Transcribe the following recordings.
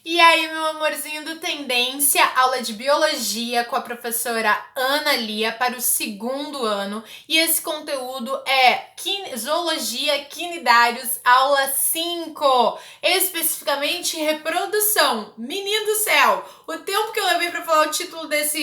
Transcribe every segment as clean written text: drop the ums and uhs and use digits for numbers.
E aí, meu amorzinho do Tendência, aula de biologia com a professora Ana Lia para o 2º ano. E esse conteúdo é Zoologia Quinidários, aula 5, especificamente reprodução. Menino do céu, o tempo que eu levei para falar o título desse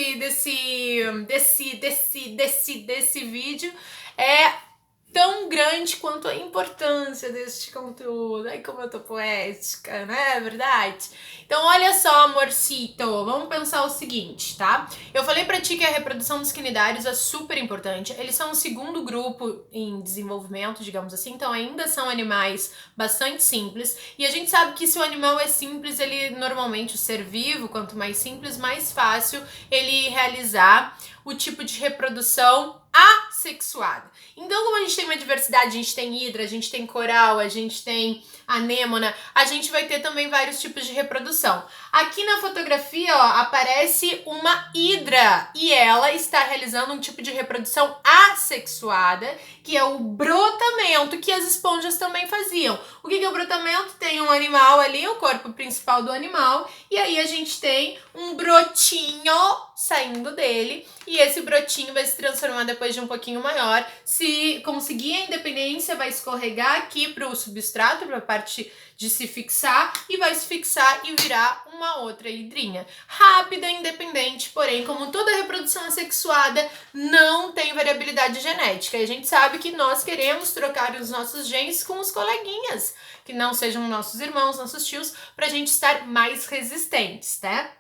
vídeo é tão grande quanto a importância deste conteúdo. Ai, como eu tô poética, né? É verdade? Então, olha só, amorcito, vamos pensar o seguinte, tá? Eu falei pra ti que a reprodução dos quinidários é super importante. Eles são o 2º grupo em desenvolvimento, digamos assim, então ainda são animais bastante simples. E a gente sabe que se o animal é simples, ele normalmente, o ser vivo, quanto mais simples, mais fácil ele realizar o tipo de reprodução assexuada. Então, como a gente tem uma diversidade, a gente tem hidra, a gente tem coral, a gente tem anêmona, a gente vai ter também vários tipos de reprodução. Aqui na fotografia, ó, aparece uma hidra e ela está realizando um tipo de reprodução assexuada, que é o brotamento, que as esponjas também faziam. O que é o brotamento? Tem um animal ali, o corpo principal do animal, e aí a gente tem um brotinho saindo dele, e esse brotinho vai se transformar depois de um pouquinho maior. Se conseguir a independência, vai escorregar aqui para o substrato, para a parte de se fixar, e vai se fixar e virar uma outra hidrinha. Rápida, independente, porém, como toda reprodução assexuada, não tem variabilidade genética. E a gente sabe que nós queremos trocar os nossos genes com os coleguinhas, que não sejam nossos irmãos, nossos tios, para a gente estar mais resistentes, né?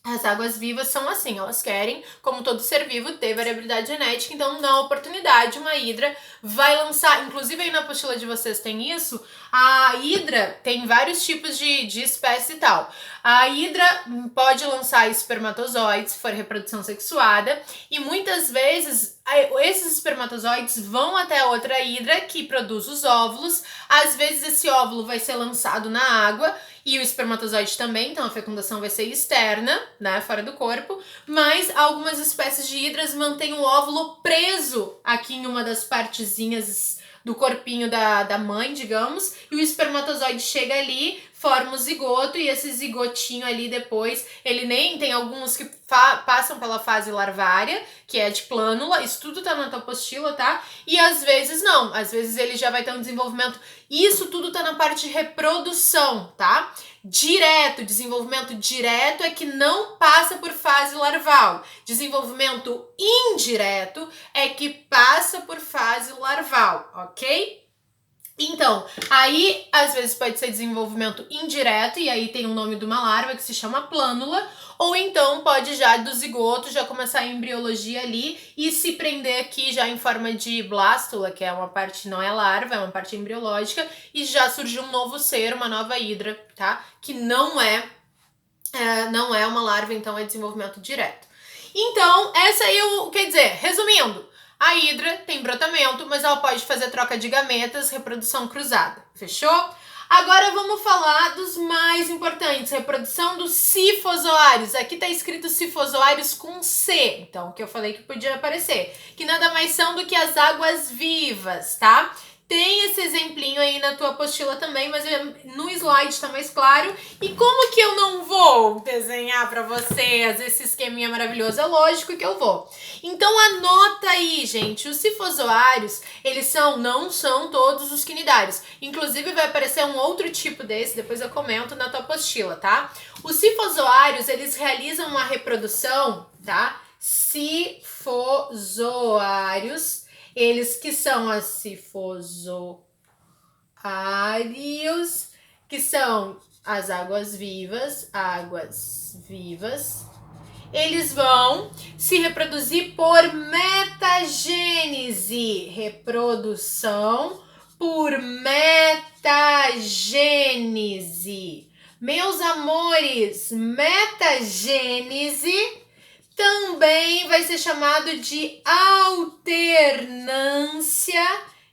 As águas vivas são assim, elas querem, como todo ser vivo, ter variabilidade genética, então na oportunidade uma hidra vai lançar, inclusive aí na apostila de vocês tem isso, a hidra tem vários tipos de espécie e tal. A hidra pode lançar espermatozoides, se for reprodução sexuada, e muitas vezes esses espermatozoides vão até a outra hidra que produz os óvulos. Às vezes esse óvulo vai ser lançado na água e o espermatozoide também, então a fecundação vai ser externa, né, fora do corpo, mas algumas espécies de hidras mantêm o óvulo preso aqui em uma das partezinhas do corpinho da mãe, digamos, e o espermatozoide chega ali, forma o zigoto, e esse zigotinho ali depois, ele nem tem alguns que passam pela fase larvária, que é de plânula, isso tudo tá na tua apostila, tá? E às vezes não, às vezes ele já vai ter um desenvolvimento, isso tudo tá na parte de reprodução, tá? Direto, desenvolvimento direto é que não passa por fase larval. Desenvolvimento indireto é que passa por fase larval, ok? Então, aí às vezes pode ser desenvolvimento indireto, e aí tem o nome de uma larva que se chama plânula, ou então pode já do zigoto já começar a embriologia ali e se prender aqui já em forma de blástula, que é uma parte, não é larva, é uma parte embriológica, e já surgiu um novo ser, uma nova hidra, tá? Que não é uma larva, então é desenvolvimento direto. Então, essa aí, quer dizer, resumindo, a hidra tem brotamento, mas ela pode fazer troca de gametas, reprodução cruzada. Fechou? Agora vamos falar dos mais importantes, reprodução dos cifozoários. Aqui tá escrito cifozoários com C, então, que eu falei que podia aparecer. Que nada mais são do que as águas vivas, tá? Tem esse exemplinho aí na tua apostila também, mas no slide tá mais claro. E como que eu não vou desenhar pra vocês esse esqueminha maravilhoso? É lógico que eu vou. Então anota aí, gente. Os cifozoários, eles não são todos os quinidários. Inclusive vai aparecer um outro tipo desse, depois eu comento na tua apostila, tá? Os cifozoários, eles realizam uma reprodução, tá? Cifozoários, eles que são as cifozoários, que são as águas vivas, eles vão se reproduzir por metagênese, reprodução por metagênese. Meus amores, metagênese também vai ser chamado de alternância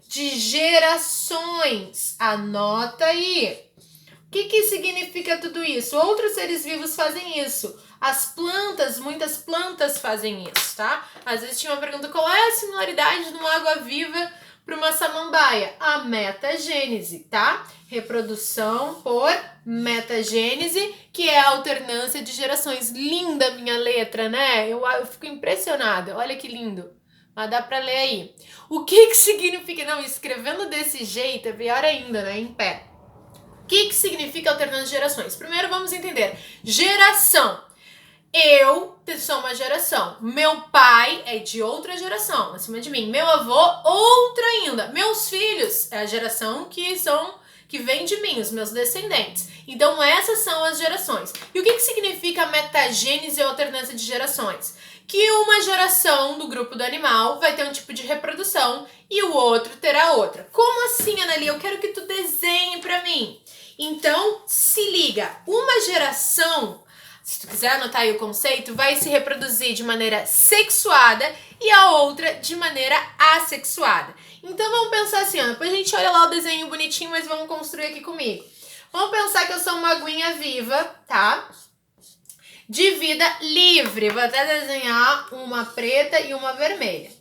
de gerações. Anota aí. O que significa tudo isso? Outros seres vivos fazem isso. As plantas, muitas plantas fazem isso, tá? Às vezes tinha uma pergunta, qual é a similaridade de uma água viva para uma samambaia? A metagênese, tá? Reprodução por metagênese, que é a alternância de gerações. Linda minha letra, né? Eu fico impressionada. Olha que lindo. Mas dá para ler aí. O que significa? Não, escrevendo desse jeito é pior ainda, né? Em pé. O que significa alternância de gerações? Primeiro vamos entender. Geração. Eu sou uma geração. Meu pai é de outra geração, acima de mim. Meu avô, outra ainda. Meus filhos é a geração que vem de mim, os meus descendentes. Então essas são as gerações. E o que significa metagênese ou alternância de gerações? Que uma geração do grupo do animal vai ter um tipo de reprodução e o outro terá outra. Como assim, Analia? Eu quero que tu desenhe para mim. Então, se liga. Uma geração, se tu quiser anotar aí o conceito, vai se reproduzir de maneira sexuada e a outra de maneira assexuada. Então vamos pensar assim, ó, depois a gente olha lá o desenho bonitinho, mas vamos construir aqui comigo. Vamos pensar que eu sou uma aguinha viva, tá? De vida livre. Vou até desenhar uma preta e uma vermelha.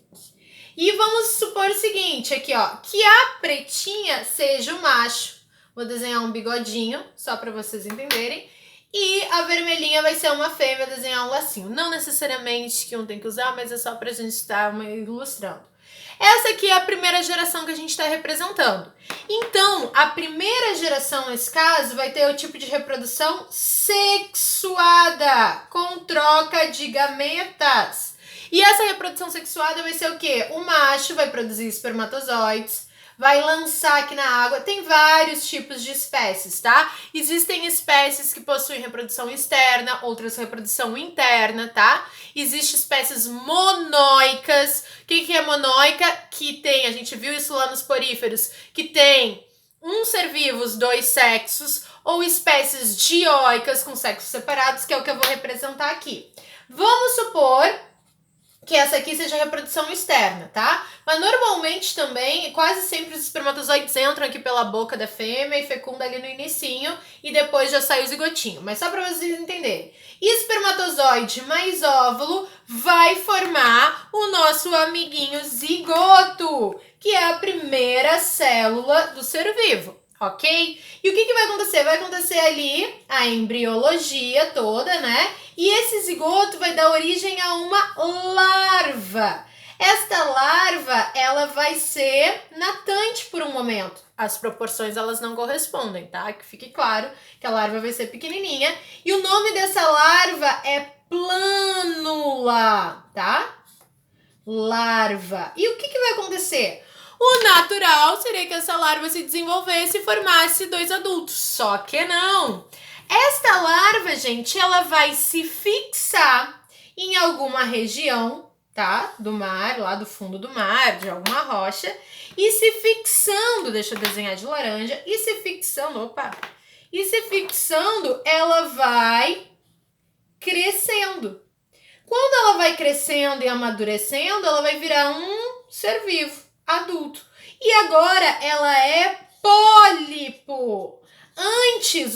E vamos supor o seguinte aqui, ó, que a pretinha seja o macho. Vou desenhar um bigodinho, só para vocês entenderem. E a vermelhinha vai ser uma fêmea, desenhar um lacinho. Não necessariamente que um tem que usar, mas é só pra gente estar ilustrando. Essa aqui é a primeira geração que a gente está representando. Então, a primeira geração, nesse caso, vai ter o tipo de reprodução sexuada, com troca de gametas. E essa reprodução sexuada vai ser o quê? O macho vai produzir espermatozoides, vai lançar aqui na água. Tem vários tipos de espécies, tá? Existem espécies que possuem reprodução externa, outras reprodução interna, tá? Existem espécies monóicas. O que é monóica? Que tem, a gente viu isso lá nos poríferos, que tem um ser vivo, os dois sexos, ou espécies dioicas com sexos separados, que é o que eu vou representar aqui. Vamos supor que essa aqui seja a reprodução externa, tá? Mas normalmente também, quase sempre os espermatozoides entram aqui pela boca da fêmea e fecunda ali no inicinho e depois já sai o zigotinho. Mas só para vocês entenderem. Espermatozoide mais óvulo vai formar o nosso amiguinho zigoto, que é a primeira célula do ser vivo, ok? E o que vai acontecer? Vai acontecer ali a embriologia toda, né? E esse zigoto vai dar origem a uma larva. Esta larva, ela vai ser natante por um momento. As proporções, elas não correspondem, tá? Que fique claro que a larva vai ser pequenininha. E o nome dessa larva é plânula, tá? Larva. E o que vai acontecer? O natural seria que essa larva se desenvolvesse e formasse dois adultos. Só que não. Esta larva, gente, ela vai se fixar em alguma região, tá? Do mar, lá do fundo do mar, de alguma rocha. E se fixando, deixa eu desenhar de laranja, e se fixando, ela vai crescendo. Quando ela vai crescendo e amadurecendo, ela vai virar um ser vivo, adulto. E agora ela é pólipo. Antes,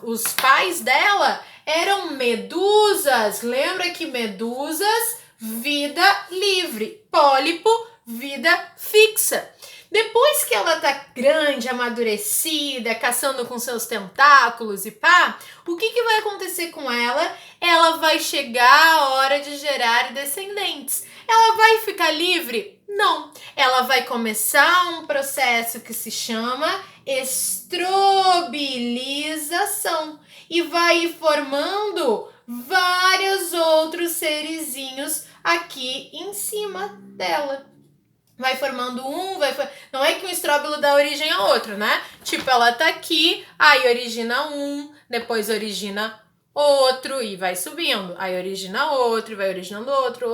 os pais dela eram medusas. Lembra que medusas, vida livre. Pólipo, vida fixa. Depois que ela tá grande, amadurecida, caçando com seus tentáculos e pá, o que vai acontecer com ela? Ela vai chegar a hora de gerar descendentes. Ela vai ficar livre? Não. Ela vai começar um processo que se chama estrobilização e vai ir formando vários outros serizinhos aqui em cima dela. Vai formando não é que um estróbilo dá origem a outro, né? Tipo, ela tá aqui, aí origina um, depois origina outro e vai subindo. Aí origina outro e vai originando outro.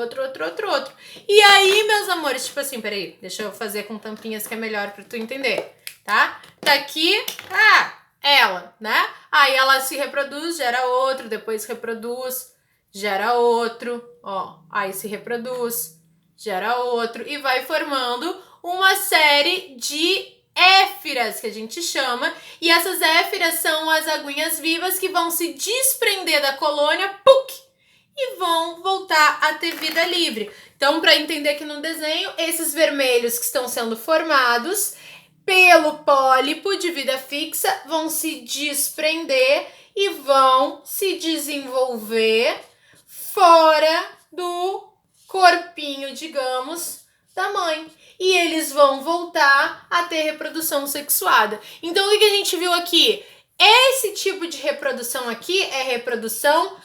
E aí, meus amores, tipo assim, peraí, deixa eu fazer com tampinhas que é melhor pra tu entender, tá? Tá aqui, ela, né? Aí ela se reproduz, gera outro, depois reproduz, gera outro, ó. Aí se reproduz, gera outro e vai formando uma série de éfiras, que a gente chama, e essas éfiras são as aguinhas vivas que vão se desprender da colônia, e vão voltar a ter vida livre. Então, para entender aqui no desenho, esses vermelhos que estão sendo formados pelo pólipo de vida fixa vão se desprender e vão se desenvolver fora do corpinho, digamos, da mãe. E eles vão voltar a ter reprodução sexuada. Então, o que a gente viu aqui? Esse tipo de reprodução aqui é reprodução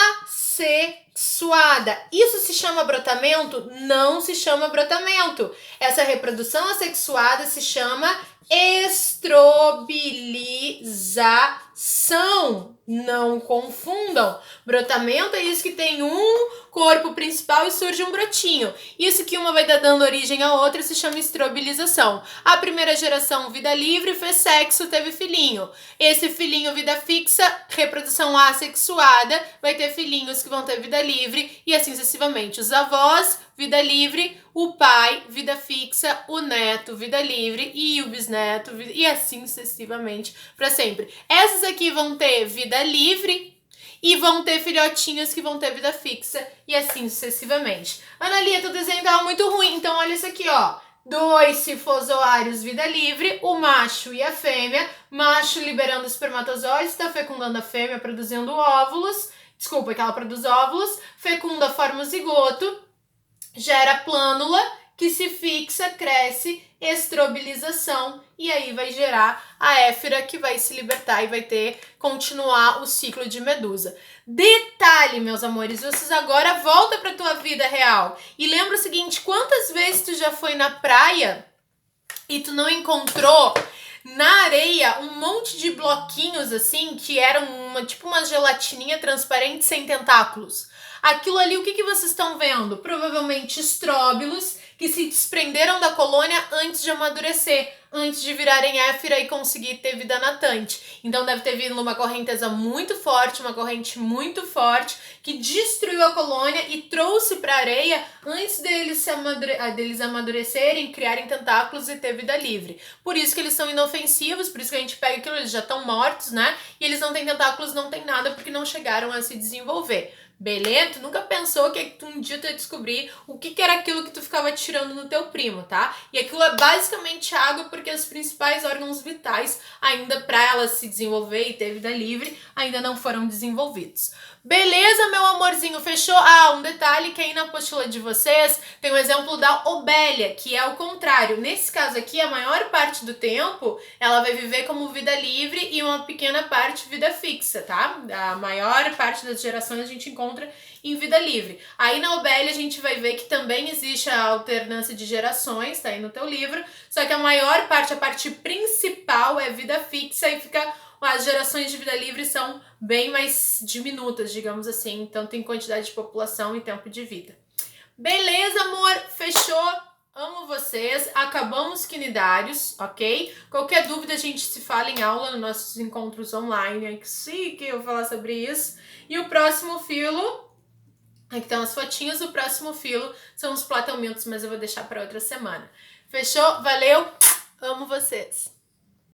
assexuada. Isso se chama brotamento? Não se chama brotamento. Essa reprodução assexuada se chama estrobilização. Não confundam. Brotamento é isso que tem um corpo principal e surge um brotinho. Isso que uma vai dando origem à outra se chama estrobilização. A primeira geração, vida livre, fez sexo, teve filhinho. Esse filhinho, vida fixa, reprodução assexuada, vai ter filhinhos que vão ter vida livre e assim sucessivamente. Os avós, vida livre, o pai, vida fixa, o neto, vida livre e o bisneto, e assim sucessivamente para sempre. Essas aqui vão ter vida livre e vão ter filhotinhos que vão ter vida fixa e assim sucessivamente. Analia, teu desenho tava muito ruim, então olha isso aqui, ó. 2 cifozoários, vida livre, o macho e a fêmea, macho liberando espermatozoides, está fecundando a fêmea, produzindo óvulos, desculpa, que ela produz óvulos, fecunda, forma o zigoto, gera plânula, que se fixa, cresce, estrobilização, e aí vai gerar a éfira que vai se libertar e vai continuar o ciclo de Medusa. Detalhe, meus amores, vocês agora voltam para tua vida real. E lembra o seguinte, quantas vezes tu já foi na praia e tu não encontrou na areia um monte de bloquinhos assim, que eram tipo uma gelatininha transparente sem tentáculos? Aquilo ali, o que vocês estão vendo? Provavelmente estróbilos que se desprenderam da colônia antes de amadurecer, antes de virarem éfira e conseguir ter vida natante. Então deve ter vindo uma correnteza muito forte, uma corrente muito forte, que destruiu a colônia e trouxe para a areia antes deles amadurecerem, criarem tentáculos e ter vida livre. Por isso que eles são inofensivos, por isso que a gente pega aquilo, eles já estão mortos, né? E eles não têm tentáculos, não tem nada, porque não chegaram a se desenvolver. Beleza? Tu nunca pensou que um dia tu ia descobrir o que era aquilo que tu ficava tirando no teu primo, tá? E aquilo é basicamente água, porque os principais órgãos vitais, ainda para ela se desenvolver e ter vida livre, ainda não foram desenvolvidos. Beleza, meu amorzinho? Fechou? Ah, um detalhe que aí na apostila de vocês tem o exemplo da obélia, que é o contrário. Nesse caso aqui, a maior parte do tempo, ela vai viver como vida livre e uma pequena parte vida fixa, tá? A maior parte das gerações a gente encontra em vida livre. Aí na obélia a gente vai ver que também existe a alternância de gerações, tá aí no teu livro, só que a maior parte, a parte principal é vida fixa e as gerações de vida livre são bem mais diminutas, digamos assim, tanto em quantidade de população e tempo de vida. Beleza, amor? Fechou? Amo vocês. Acabamos quinidários, ok? Qualquer dúvida a gente se fala em aula nos nossos encontros online. É que eu vou falar sobre isso. E o próximo filo, aqui estão as fotinhas, o próximo filo são os plateumintos, mas eu vou deixar para outra semana. Fechou? Valeu? Amo vocês!